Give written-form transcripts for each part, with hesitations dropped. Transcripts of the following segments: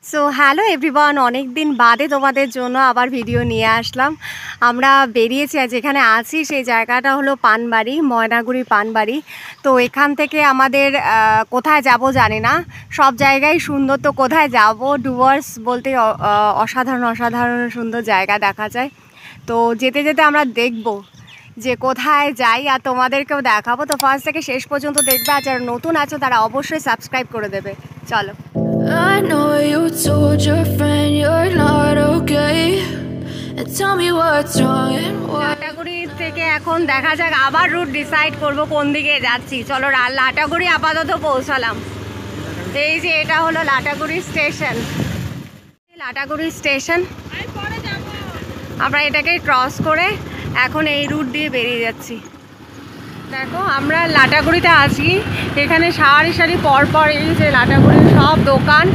So hello everyone, অনেক দিন বাদে তোমাদের জন্য আবার ভিডিও নিয়ে আসলাম। আমরা বেরিয়েছি, যেখানে আছি সেই জায়গাটা হলো পানবাড়ি, ময়নাগুড়ি পানবাড়ি। তো এখান থেকে আমাদের কোথায় যাব জানি না, সব জায়গায় সুন্দর, তো কোথায় যাব ডুয়ার্স বলতে অসাধারণ অসাধারণ সুন্দর জায়গা দেখা যায়। তো যেতে যেতে আমরা দেখব যে কোথায় যাই আর তোমাদেরকেও দেখাবো। তো ফার্স্ট থেকে শেষ পর্যন্ত দেখবে, আর যারা নতুন আছো তারা অবশ্যই সাবস্ক্রাইব করে দেবে। চলো। I know you told your friend you're not okay, and tell me what's wrong and why. Lataguri থেকে এখন দেখা যাক, আবার রুট ডিসাইড করব কোন দিকে যাচ্ছি। চলো, লাটাগুড়ি আপাতত পৌঁছালাম। এই যে এটা হলো লাটাগুড়ি স্টেশন। লাটাগুড়ি স্টেশন আমরা এটাকে ক্রস করে এখন এই রুট দিয়ে বেরিয়ে যাচ্ছি। দেখো আমরা লাটাগুড়িতে আছি, এখানে সারি সারি পরপর এই যে লাটাগুড়ির সব দোকান,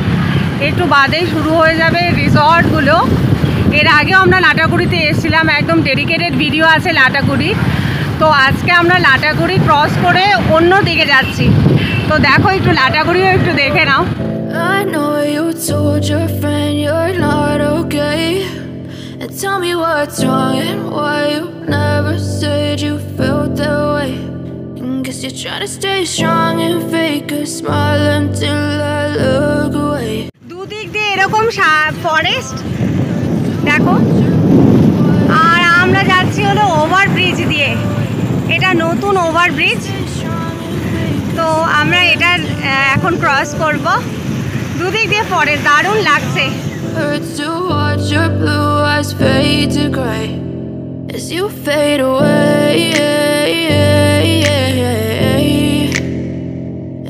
একটু বাদেই শুরু হয়ে যাবে রিসর্টগুলো। এর আগেও আমরা লাটাগুড়িতে এসেছিলাম, একদম ডেডিকেটেড ভিডিও আছে লাটাগুড়ি। তো আজকে আমরা লাটাগুড়ি ক্রস করে অন্য দিকে যাচ্ছি। তো দেখো একটু লাটাগুড়িও একটু দেখে নাও। I know you told your friend you're not okay, and tell me what's wrong and why you never said you felt that way. Guess you're trying to stay strong and fake a smile until I look away. দুদিক দিয়ে এরকম forest দেখো, আর আমরা যাচ্ছি হলো overbridge দিয়ে। এটা নতুন ওভারব্রিজ, তো আমরা এটা এখন ক্রস করব। দুদিক দিয়ে ফরেস্ট, দারুণ লাগছে। Hurts to watch your blue eyes fade to gray as you fade away,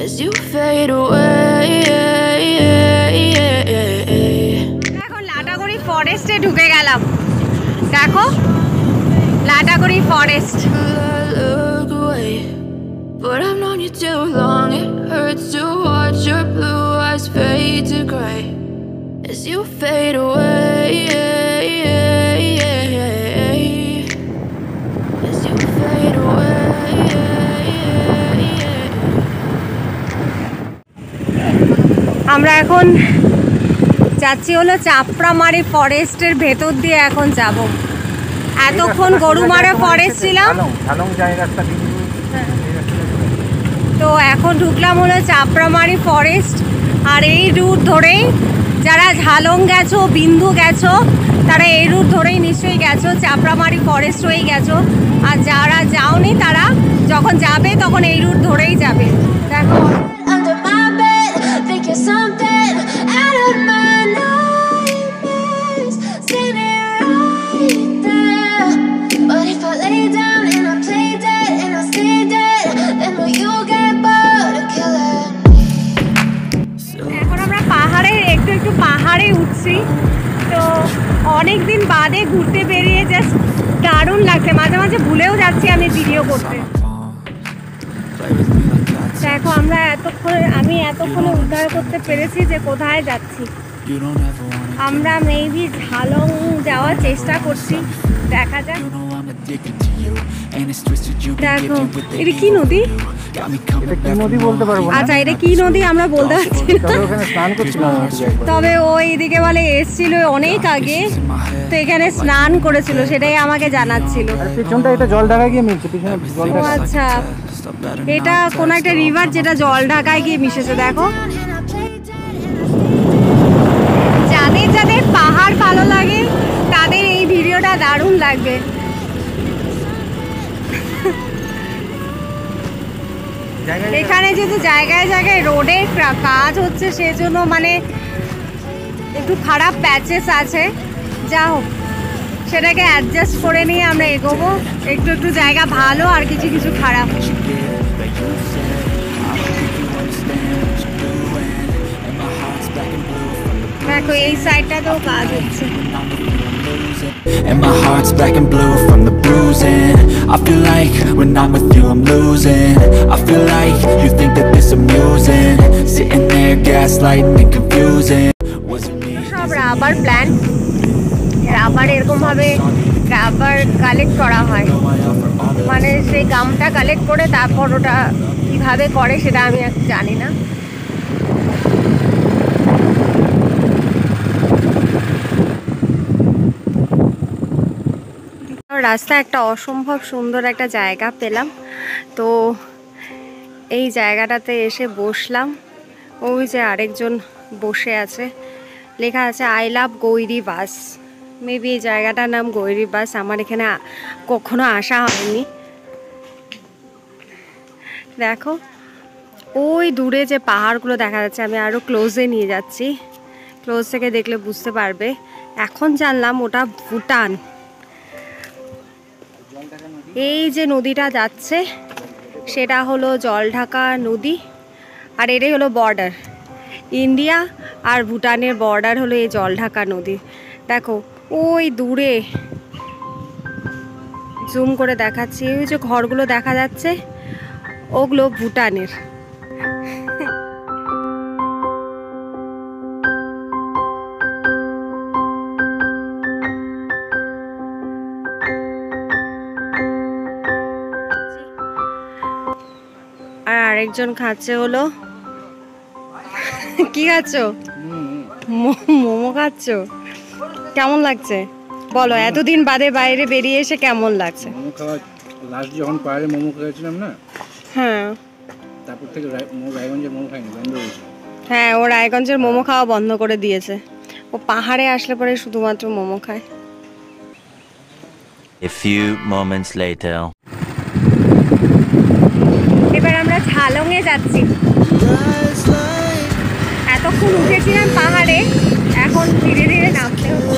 as you fade away. এখন লাটাগুড়ি ফরেস্টে ঢুকে গেলাম। দেখো Lataguri forest. Look away, but I've known you too long. It hurts to watch your blue eyes fade to gray as you fade away, as you fade away. আমরা এখন যাচ্ছি হলো চাপড়ামারি ফরেস্টের ভেতর দিয়ে এখন যাব। এতক্ষণ গরুমারা ফরেস্ট ছিলাম, তো এখন ঢুকলাম হলো চাপড়ামারি ফরেস্ট। আর এই রুট ধরেই যারা ঝালং গেছো, বিন্দু গেছো, তারা এই রুট ধরেই নিশ্চয়ই গেছো, চাপড়ামারি ফরেস্ট হয়েই গেছো। আর যারা যাওনি তারা যখন যাবে তখন এই রুট ধরেই যাবে। দেখো Under my bed, thinking something out of my nightmares, sitting right there. But if I lay down and I play dead and I stay dead, then will you get bored of killing me? এখন আমরা একটু পাহাড়ে উঠছি। তো অনেক দিন বাদে ঘুরতে বেরিয়ে জাস্ট দারুণ লাগছে। মাঝে মাঝে ভুলেও যাচ্ছি আমি ভিডিও করতে। দেখো আমি এতক্ষণে উদ্ধার করতে পেরেছি যে কোথায় যাচ্ছি। আমরা মেবি ঝালং যাওয়ার চেষ্টা করছি, দেখা যাক। দেখো এটা কি নদী, আচ্ছা এটা কি নদী আমরা বলতে পারছি না, তবে ওই দিকে বলে এসছিল অনেক আগে, তো এখানে স্নান করেছিল, সেটাই আমাকে জানাচ্ছিল। আচ্ছা এটা কোন একটা রিভার যেটা জল ঢাকায় গিয়ে মিশেছে। দেখো যাদের যাদের পাহাড় ভালো লাগে তাদের এই ভিডিওটা দারুণ লাগবে। এখানে যেহেতু জায়গায় জায়গায় রোডের কাজ হচ্ছে, সেজন্য মানে একটু খারাপ প্যাচেস আছে। যা হোক সেটাকে অ্যাডজাস্ট করে নিয়ে আমরা এগোবো। একটু জায়গা ভালো আর কিছু কিছু খারাপ। দেখো এই সাইডটাতেও কাজ হচ্ছে। And my heart's black and blue from the bruising. I feel like when I'm with you I'm losing. I feel like you think that this amusing. Sitting there gaslighting and confusing. Was it me? সব rubber plan, rubber এরকম ভাবে rubber collect করা হয়, মানে সেই গামটা collect করে তারপর ওটা কিভাবে করে সেটা আমি জানি না। রাস্তা একটা অসম্ভব সুন্দর একটা জায়গা পেলাম, তো এই জায়গাটাতে এসে বসলাম। ওই যে আরেকজন বসে আছে, লেখা আছে আই লাভ গৈরিবাস। মেবি এই জায়গাটার নাম গৈরিবাস। আমার এখানে কখনো আসা হয়নি। দেখো ওই দূরে যে পাহাড়গুলো দেখা যাচ্ছে, আমি আরও ক্লোজে নিয়ে যাচ্ছি, ক্লোজ থেকে দেখলে বুঝতে পারবে। এখন জানলাম ওটা ভুটান। এই যে নদীটা যাচ্ছে সেটা হলো জলঢাকা নদী, আর এটাই হলো বর্ডার, ইন্ডিয়া আর ভুটানের বর্ডার হলো এই জলঢাকা নদী। দেখো ওই দূরে জুম করে দেখাচ্ছি, ওই যে ঘরগুলো দেখা যাচ্ছে ওগুলো ভুটানের। আর আরেকজন খাচ্ছে হলো, কি খাচ্ছ? মোমো খাচ্ছ? কেমন লাগছে বলো, এতদিন বাদে বাইরে বেরিয়ে এসে কেমন লাগছে? মোমো খাওয়া লাস্ট যখন পাহাড়ে মোমো খেয়েছিলাম না, হ্যাঁ তারপর থেকে রায়গঞ্জের মোমো খাইনি, বন্ধ হয়েছে। হ্যাঁ, ও রায়গঞ্জের মোমো খাওয়া বন্ধ করে দিয়েছে। ও পাহাড়ে আসলে পরে শুধুমাত্র মোমো খায়। A few moments later. এবার আমরা ঝালংয়ে যাচ্ছি। এতক্ষণ উঠেছিলাম পাহাড়ে, এখন ধীরে ধীরে নামতে হবে।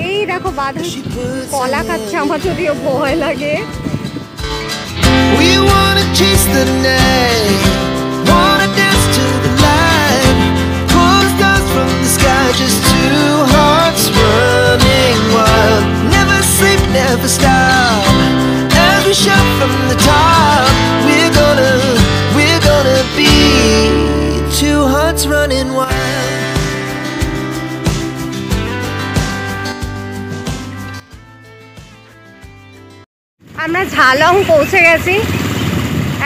এই দেখো বাদল কলা খাচ্ছে, আমার যদিও ভয় লাগে। We wanna chase the night, wanna dance to the light, pull stars from the sky, just two hearts running wild. Never sleep, never stop, as we shout from the top. We're gonna be two hearts running wild. আমরা ঝালং পৌঁছে গেছি।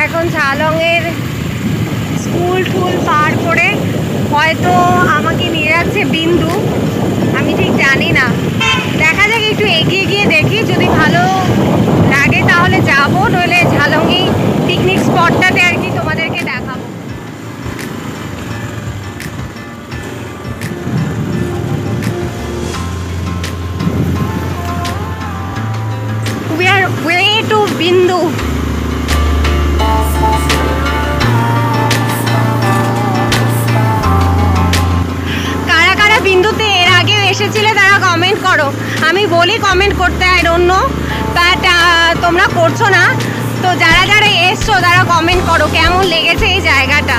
এখন ঝালংয়ের school টুল পার করে হয়তো আমাকে নিয়ে যাচ্ছে বিন্দু, আমি ঠিক জানি না। দেখা যাক, একটু এগিয়ে গিয়ে দেখি, যদি ভালো লাগে তাহলে যাব, নইলে ঝালংয়ে পিকনিক স্পটটাতে আর কি তোমাদেরকে দেখাবো। We are way to Bindu. কারা কারা বিন্দুতে এর আগেও এসেছিলে তারা কমেন্ট করো। আমি বলি কমেন্ট করতে, আই ডোন্ট নো, বাট তোমরা করছো না। তো যারা যারা এসছো তারা কমেন্ট করো কেমন লেগেছে এই জায়গাটা।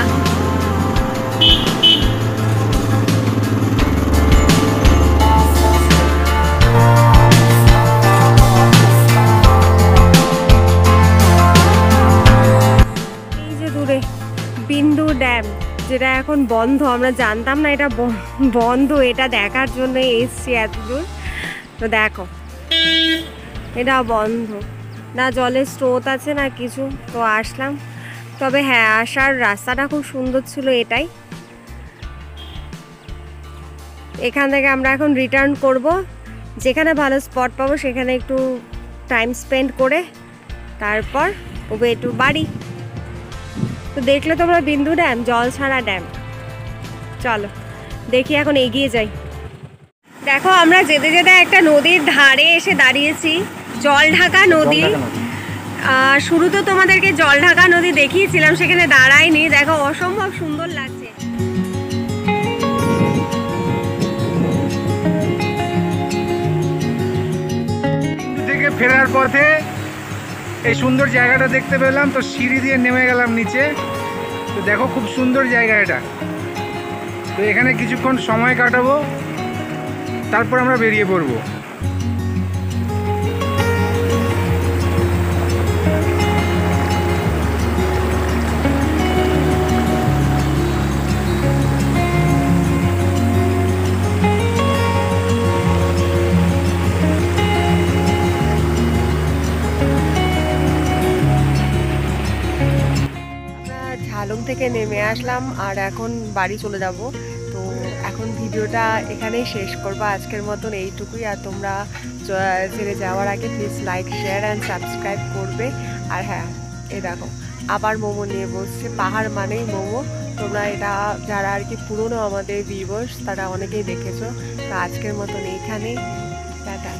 বিন্দু ড্যাম, যেটা এখন বন্ধ, আমরা জানতাম না এটা বন্ধ, এটা দেখার জন্য এসছি এত দূর। তো দেখো এটা বন্ধ, না জলের স্রোত আছে না কিছু, তো আসলাম। তবে হ্যাঁ, আসার রাস্তাটা খুব সুন্দর ছিল, এটাই। এখান থেকে আমরা এখন রিটার্ন করব, যেখানে ভালো স্পট পাবো সেখানে একটু টাইম স্পেন্ড করে তারপর ওয়ে টু বাড়ি। তো দেখলে তোমরা বিন্দু ড্যাম, জল ছাড়া ড্যাম। চলো দেখি, এখন এগিয়ে যাই। দেখো আমরা যেতে যেতে একটা নদীর ধারে এসে দাঁড়িয়েছি, জলঢাকা নদী। শুরুতে তোমাদেরকে জলঢাকা নদী দেখিয়েছিলাম, সেখানে দাঁড়াইনি। দেখো অসম্ভব সুন্দর লাগছে। থেকে ফেরার পথে এই সুন্দর জায়গাটা দেখতে পেলাম, তো সিঁড়ি দিয়ে নেমে গেলাম নিচে। তো দেখো খুব সুন্দর জায়গা এটা। তো এখানে কিছুক্ষণ সময় কাটাবো, তারপর আমরা বেরিয়ে পড়বো। থেকে নেমে আসলাম আর এখন বাড়ি চলে যাব। তো এখন ভিডিওটা এখানেই শেষ করবো, আজকের মতন এইটুকুই। আর তোমরা ছেড়ে যাওয়ার আগে please like, share and subscribe করবে। আর হ্যাঁ, এই দেখো আবার মোমো নিয়ে বসছে, পাহাড় মানেই মোমো। তোমরা এটা যারা আর কি পুরনো আমাদের ভিউয়ার্স তারা অনেকেই দেখেছো। তো আজকের মতন এইখানেই, টাটা।